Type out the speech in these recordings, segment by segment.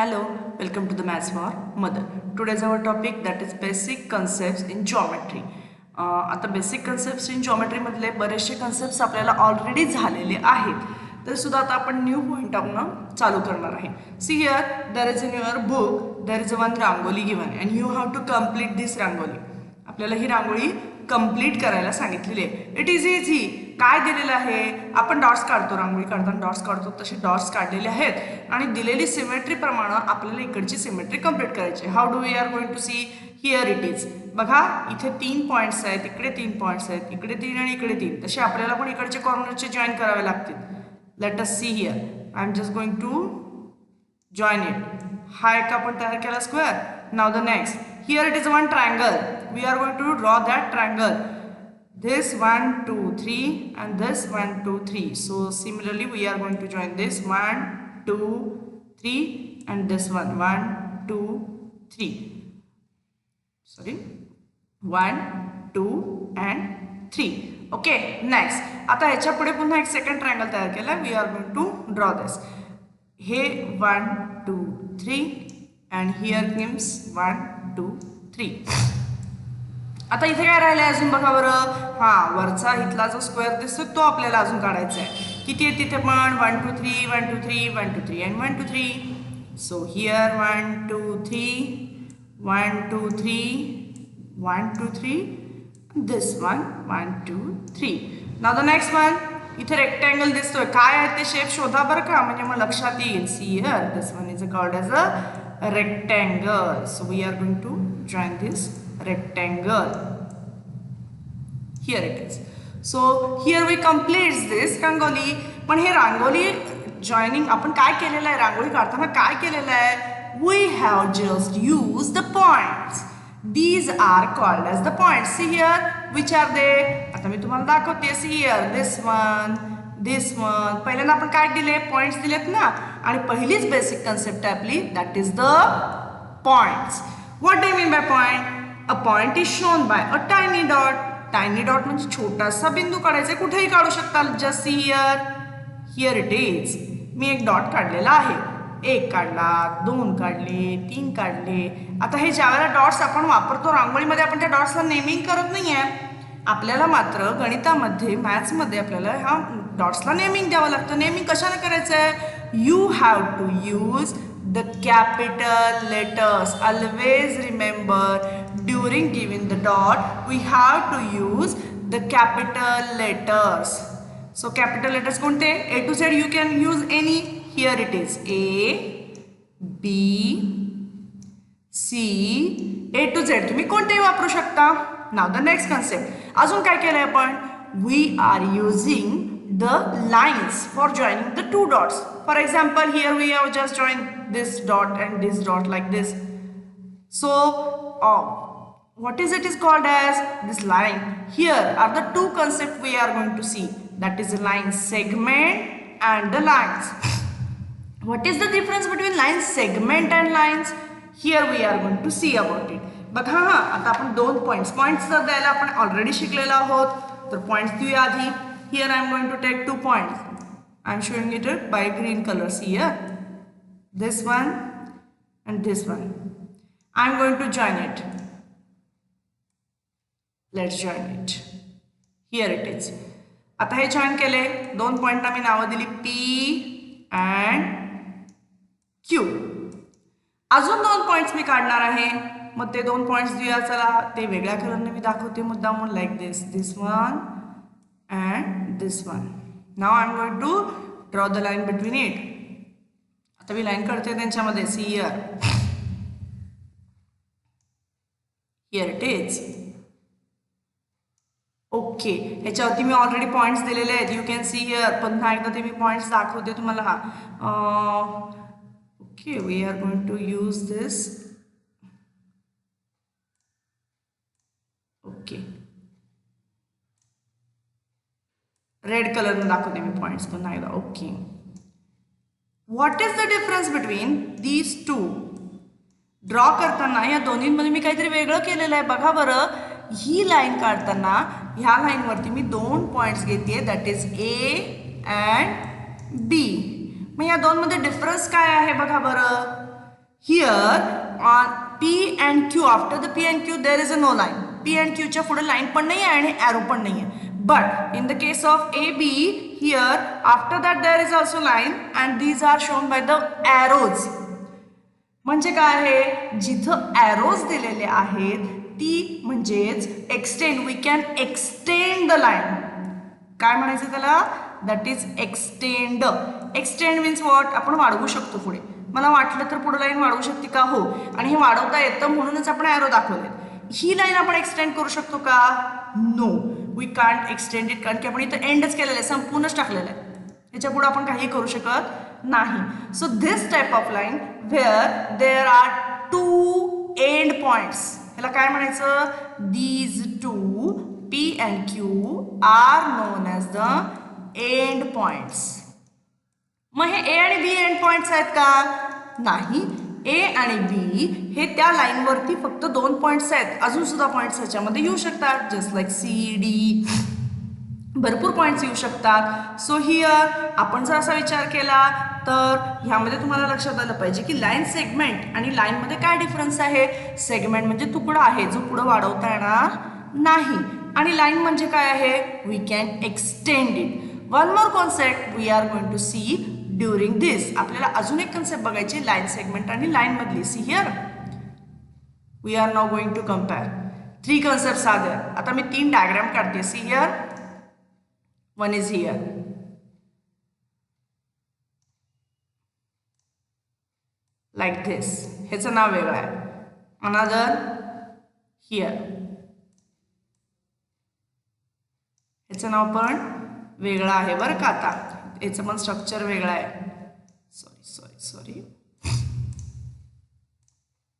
Hello, welcome to the Maths for Mother. Today's our topic that is basic concepts in geometry. आता basic concepts in जॉमेट्रीमधले बरेचसे concepts आपल्याला already झालेले आहेत तर सुद्धा आता आपण न्यू पॉईंट ऑफ चालू करणार आहे. See here there is in your book there is one rangoli given and you have to complete this rangoli. आपल्याला ही रांगोळी कंप्लीट करायला सांगितलेली आहे. It is easy. काय दिलेलं आहे, आपण डॉट्स काढतो, रांगोळी काढताना डॉट्स काढतो तसे डॉट्स काढलेले आहेत आणि दिलेली सिमेट्री प्रमाणे आपल्याला इकडची सिमेट्री कंप्लीट करायची. How do we are going to see here it is. बघा इथे 3 पॉईंट्स आहेत, इकडे 3 पॉईंट्स आहेत, इकडे 3 आणि इकडे 3. तसे आपल्याला पण इकडचे कॉर्नरचे जॉईन करावे लागतील. Let us see here. I am just going to join it. हा एक आपण तयार केला स्क्वेअर. नाव the next. Here it is one triangle. We are going to draw that triangle. This 1 2 3 and this 1 2 3. So similarly we are going to join this 1 2 3 and this one 1 2 3. Sorry, 1 2 and 3. Okay, next. आता याच्या पुढे पुन्हा एक second triangle तयार केला. We are going to draw this. हे 1 2 3 and here comes 1 2 3. आता इथे काय राहिलं आहे अजून बघा बरं. हां, वरचा इथला जो स्क्वेअर दिसतो तो आपल्याला अजून काढायचा आहे. किती आहे तिथे पण 1 2 3 1 2 3 1 2 3 and 1 2 3. So here 1 2 3 1 2 3 1 2 3 this one 1 2 3. Now the next one. इथे रेक्टँगल दिसतोय. काय आहे ते शेप शोधा बरं का, म्हणजे मग लक्षात येईल. See here this one is called as a rectangle. So we are going to join this rectangle. Here it is. So here we complete this rangoli. पण हे रांगोली जॉइनिंग आपण काय केलेलं आहे, रांगोळी काढताना काय केलेलं आहे, we have just used the points. These are called as the points. See here, which are they? आता मी तुम्हाला दाखवते. See here, this one, this one. पहिल्यांदा आपण काय दिले, पॉइंट्स दिलेत ना. आणि पहिलीच बेसिक कन्सेप्ट आहे आपली, that is the points. What do you mean by point? A point is shown by a tiny dot. Tiny dot म्हणजे छोटासा बिंदू काढायचा. कुठेही काढू शकता. Just see here. Here it is. मी एक डॉट काढलेला आहे. 1 काढला, 2 काढले, 3 काढले. आता हे ज्या वेळेला डॉट्स आपण वापरतो रांगोळीमध्ये, आपण त्या डॉट्सला नेमिंग करत नाही आहे. आपल्याला मात्र गणितामध्ये, मॅथ्समध्ये आपल्याला ह्या डॉट्सला नेमिंग द्यावं लागतं. नेमिंग कशाला करायचं आहे, you have to use the capital letters. Always remember, during giving the dot we have to use the capital letters. So capital letters कोणते, A to Z you can use any. Here it is A B C A to Z तुम्ही कोणतेही वापरू शकता. Now the next concept. अजून काय केलंय आपण, we are using the lines for joining the two dots. For example, here we have just joined this dot and this dot like this. So what is called as this line. Here are the two concepts we are going to see, that is the line segment and the lines. What is the difference between line segment and lines? Here we are going to see about it. बघा हां, आता आपण 2 points तर द्यायला आपण already शिकलेलो आहोत. तर पॉइंट्स देऊया आधी. Here I am going to take 2 points. I am showing it by green color. See here, this one and this one. I am going to join it. Let's join it. Here it is. आता हे join केले. 2 पॉइंटना मी नावं दिली P and Q. अजून 2 points मी काढणार आहे. मग ते 2 पॉइंट्स देऊया. चला ते वेगळ्या कलरने मी दाखवते मुद्दामून. Like this one and this one. Now I am going to draw the line between it. आता मी लाईन काढते त्यांच्यामध्ये. See here. Here it is. Okay, ह्याच्यावरती मी ऑलरेडी पॉइंट्स दिलेले आहेत. You can see here. पुन्हा एकदा ते मी पॉइंट्स दाखवते तुम्हाला. Okay, we are going to use this. Okay, red कलरने दाखवते मी पॉइंट्स पुन्हा एकदा. Okay, what is the difference between these two. Draw करताना या दोन्हींमध्ये मी काहीतरी वेगळं केलेलं आहे. बघा बरं, ही लाईन काढताना ह्या लाईनवरती मी 2 पॉइंट्स घेते, that is A and B. मग या दोनमध्ये डिफरन्स काय आहे बघा बरं. Here on P and Q, after the P and Q there is a no line. P and Q च्या पुढे लाईन पण नाही आहे आणि ॲरो पण नाही आहे. But in the case of AB, here after that there is also line and these are shown by the arrows. म्हणजे काय आहे, जिथं ॲरोज दिलेले आहेत ती म्हणजेच extend, we can extend the line. काय म्हणायचं त्याला, that is extend. Extend means what, आपण वाढवू शकतो पुढे. मला वाटलं तर पुढे लाईन वाढवू शकते का, हो, आणि हे वाढवता येतं म्हणूनच आपण ॲरो दाखवले. ही लाईन आपण एक्सटेंड करू शकतो का, no, we can't extend it, कारण की आपण इथं एंडच केलेलं आहे, संपूर्णच टाकलेलं आहे, याच्या पुढे आपण काही करू शकत नाही. So this type of line where there are two end points, ह्याला काय म्हणायचं, these two P and Q are known as the end points. मग हे A आणि B एंड पॉइंट्स आहेत का, नाही. A आणि B हे त्या लाईनवरती फक्त 2 पॉइंट्स आहेत, अजून सुद्धा पॉइंट्स ह्याच्यामध्ये येऊ शकतात, जस्ट लाईक CD, भरपूर पॉइंट्स येऊ शकतात. सो हिअर आपण जर असा विचार केला तर ह्यामध्ये तुम्हाला लक्षात आलं पाहिजे की लाईन सेगमेंट आणि लाईनमध्ये काय डिफरन्स आहे. सेगमेंट म्हणजे तुकडा आहे जो पुढे वाढवता येणार नाही, आणि लाईन म्हणजे काय आहे, we can extend it. One more concept we are going to see during this. आपल्याला अजून एक कन्सेप्ट बघायची लाईन सेगमेंट आणि लाईन मधली. See here we are now going to compare 3 concepts are there. आता मी 3 डायग्राम काढते. See here, one is here, like this, ह्याचं नाव वेगळं आहे. अनदर हिअर, ह्याचं नाव पण वेगळं आहे बरं का. आता याचं पण स्ट्रक्चर वेगळं आहे. सॉरी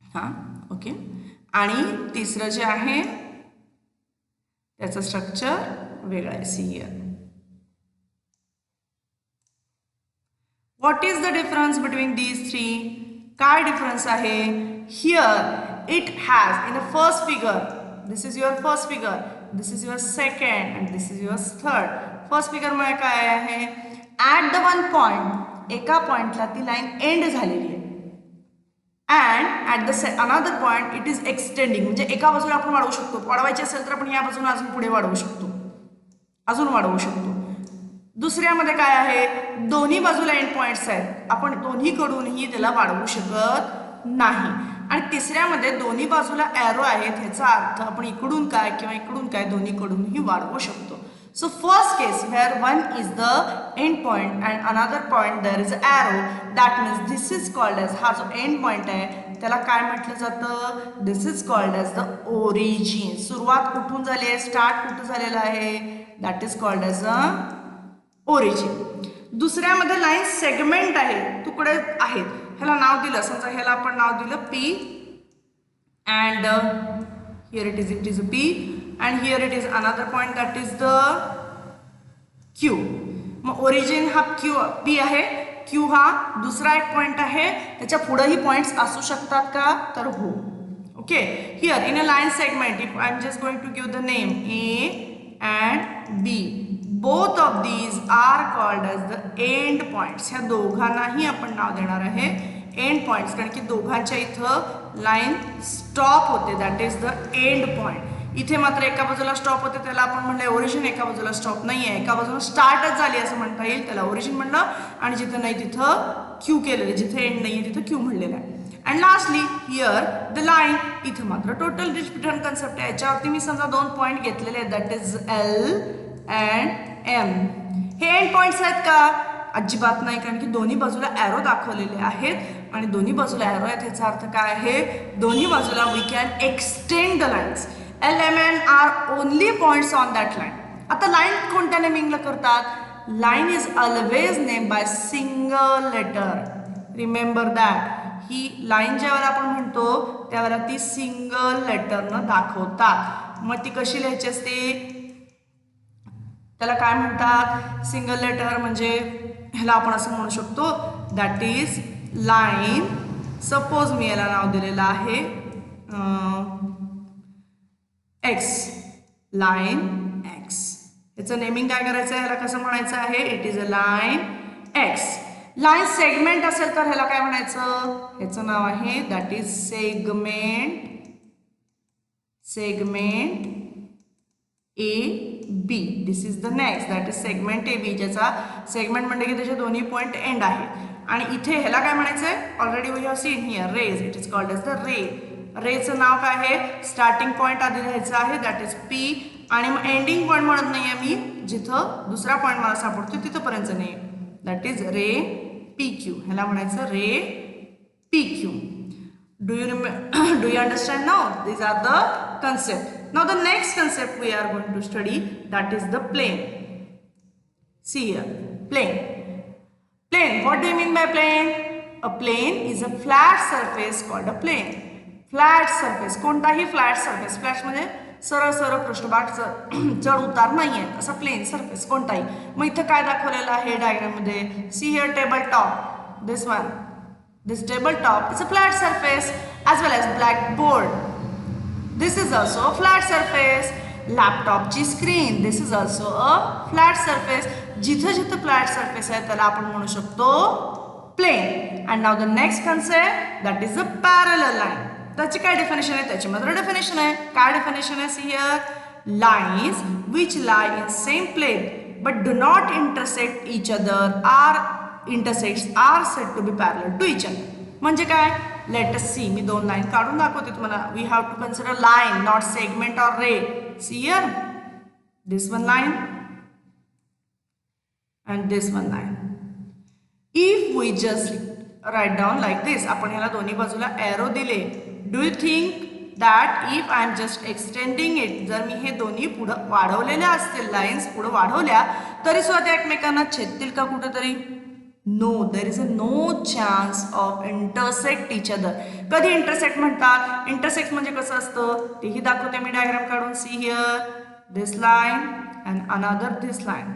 हां, ओके. आणि तिसरं जे आहे त्याचं स्ट्रक्चर वेगळं आहे. See here, what is the difference between these 3? काय डिफरन्स आहे. Here it has in a first figure, this is your first figure, this is your second and this is your third. First figure मध्ये काय आहे, at the one point, एका पॉइंटला ती line end झालेली आहे, and at the another point it is extending, म्हणजे एका बाजूला आपण वाढवू शकतो. वाढवायची असेल तर आपण या बाजूला अजून पुढे वाढवू शकतो, अजून वाढवू शकतो. दुसऱ्यामध्ये काय आहे, दोन्ही बाजूला एंड पॉइंट्स आहेत, आपण दोन्हीकडूनही त्याला वाढवू शकत नाही. आणि तिसऱ्यामध्ये दोन्ही बाजूला ॲरो आहेत, ह्याचा अर्थ आपण इकडून काय किंवा इकडून काय दोन्हीकडूनही वाढवू शकतो. So first case where one is the end point and another point there is arrow, that means this is called as, हा जो एंड पॉइंट आहे त्याला काय म्हटलं जातं, this is called as the origin. सुरुवात कुठून झाली आहे, स्टार्ट कुठं झालेला आहे, that is called as a origin. दुसऱ्यामध्ये लाईन सेगमेंट आहे, तुकडे आहेत, ह्याला नाव दिलं, समजा ह्याला आपण नाव दिलं P and here it is a P and here it is another point that is the Q. मग ओरिजिन हा P आहे, Q हा दुसरा एक पॉइंट आहे, त्याच्या पुढेही पॉइंट्स असू शकतात का, तर हो. Okay, here in a line segment if I am just going to give the name A and B, both of these are called as the end points. ह्या दोघांनाही आपण नाव देणार आहे एंड पॉइंट्स, कारण की दोघांच्या इथं लाईन स्टॉप होते, that is the end point. इथे मात्र एका बाजूला स्टॉप होते, त्याला आपण म्हणलं ओरिजिन. एका बाजूला स्टॉप नाही आहे, एका बाजूला स्टार्टच झाली असं म्हणता येईल, त्याला ओरिजिन म्हणलं. आणि जिथं नाही तिथं क्यू केलेलं, जिथे एंड नाही आहे तिथं क्यू म्हणलेलं आहे. And lastly here the line, इथं मात्र टोटल डिफरंट कन्सेप्ट आहे. याच्यावरती मी समजा 2 पॉईंट घेतलेले आहेत, that is L and M. हे एंड पॉइंट्स आहेत का, अजिबात नाही, कारण की दोन्ही बाजूला ॲरो दाखवलेले आहेत आणि दोन्ही बाजूला ॲरो आहेत, याचा अर्थ काय आहे, दोन्ही बाजूला we can extend the lines. L, M, N are only points on that line. आता लाईन कोणत्या नेमिंगला करतात, line is always name by single letter. Remember that, ही लाईन ज्यावेळेला आपण म्हणतो त्यावेळेला ती सिंगल लेटरनं दाखवतात. मग ती कशी लिहायची असते, त्याला काय म्हणतात, सिंगल लेटर. म्हणजे ह्याला आपण असं म्हणू शकतो, दॅट इज लाईन. सपोज मी याला नाव दिलेलं आहे X, लाईन X. याचं नेमिंग काय करायचं आहे, याला कसं म्हणायचं आहे, it is a line X. Line segment असेल तर ह्याला काय म्हणायचं, ह्याचं नाव आहे that is segment A B. This is the next that is segment A B, ज्याचा सेगमेंट म्हणजे की त्याचे दोन्ही पॉईंट एंड आहेत. आणि इथे ह्याला काय म्हणायचंय, already we have seen here rays, it is called as the ray. रेचं नाव काय आहे, स्टार्टिंग पॉईंट आधी लिहायचं आहे दॅट इज पी, आणि मग एंडिंग पॉईंट म्हणत नाहीये मी, जिथं दुसरा पॉईंट मला सापडतो तिथंपर्यंत नाही, that is ray P Q. ह्याला म्हणायचं ray P Q. Do you understand now? These are the concepts. Now the next concept we are going to study, that is the plane. See here, plane. Plane, what do you mean by plane? A plane is a flat surface called a plane. Flat surface, कोणताही flat surface. Flat म्हणजे सरळ सरळ पृष्ठभाग, चढ उतार नाही आहे, असा प्लेन सरफेस कोणताही. मग इथं काय दाखवलेलं आहे डायग्राम मध्ये, see here table top, this one. This table top is a flat surface, as well as blackboard. This is also a flat surface. Laptop ची screen, this is also a flat surface. जिथं जिथं flat surface आहे त्याला आपण म्हणू शकतो plane. And now the next concept, that is a parallel line. त्याची काय डेफिनेशन आहे, त्याची मात्र डेफिनेशन आहे. काय डेफिनेशन आहे, see here, lines which lie in same plane but do not intersect each other are said to be parallel to each other. म्हणजे काय, लेट अस सी. मी दोन लाईन काढून दाखवते तुम्हाला. We have to consider line, not segment और ray. See here, this one line and this one line. If we just write down like this, आपण ह्याला दोन्ही बाजूला एरो दिले, do you think that if I am just extending it, जर मी हे दोन्ही पुढं वाढवलेल्या असतील, लाईन्स पुढं वाढवल्या तरी सुद्धा त्या एकमेकांना छेदतील का कुठेतरी? No, there is a no chance of intersect each other. कधी इंटरसेक्ट म्हणतात, इंटरसेक्ट म्हणजे कसं असतं तेही दाखवते मी डायग्राम काढून. See here, this line and another this line,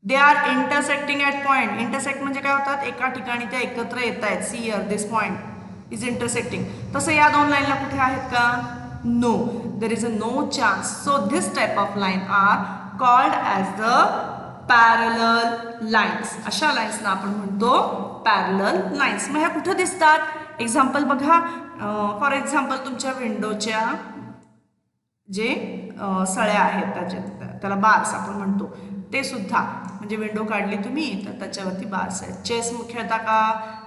they are intersecting at point. Intersect म्हणजे काय होतात, एका ठिकाणी त्या एकत्र येत आहेत. See here, this point is intersecting. तसं या दोन लाईनला कुठे आहेत का? No, there is a no chance. So this type of line are called as the parallel lines. अशा लाईन्सना आपण म्हणतो पॅरलल लाईन्स. मग ह्या कुठं दिसतात? एक्झाम्पल बघा. फॉर एक्झाम्पल तुमच्या विंडोच्या जे सळ्या आहेत त्याला बार्स आपण म्हणतो, ते सुद्धा म्हणजे विंडो काढली तुम्ही तर त्याच्यावरती बार्स आहेत. चेस खेळता का,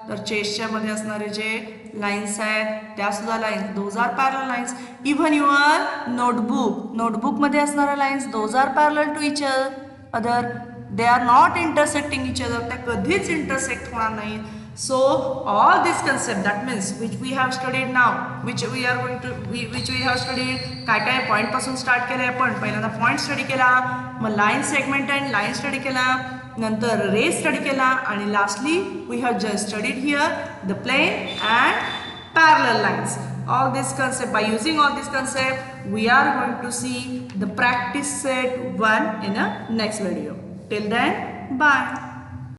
तर चेसच्या मध्ये असणारे जे लाईन्स आहेत त्या सुद्धा lines, those are parallel lines. Even your नोटबुकमध्ये असणाऱ्या lines, those are parallel to each other. They are not intersecting each other, त्या कधीच इंटरसेक्ट होणार नाही. So all this concept, that means which we have studied now, which we have studied, काय point पासून start केले आपण. पहिल्यांदा point study केला, मग line segment and line study केला, नंतर रे स्टडी केला, आणि lastly we have just studied here the plane and parallel lines. All this concept, by using all this concept, we are going to see the practice set 1 in a next video. Till then, bye.